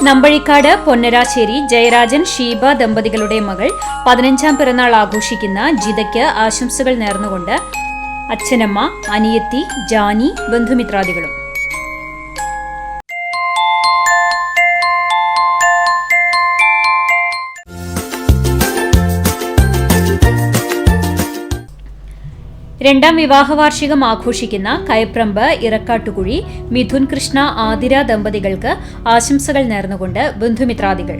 നമ്പഴിക്കാട് പൊന്നരാശ്ശേരി ജയരാജൻ ഷീബ ദമ്പതികളുടെ മകൾ 15ാം പിറന്നാൾ ആഘോഷിക്കുന്ന ജിതയ്ക്ക് ആശംസകൾ നേർന്നുകൊണ്ട് അച്ഛനമ്മ, അനിയത്തി, ജാനി, ബന്ധുമിത്രാദികളും. രണ്ടാം വിവാഹ വാർഷികം ആഘോഷിക്കുന്ന കയപ്രമ്പ് ഇറക്കാട്ടുകുഴി മിഥുൻ കൃഷ്ണ ആതിര ദമ്പതികൾക്ക് ആശംസകൾ നേർന്നുകൊണ്ട് ബന്ധുമിത്രാദികൾ.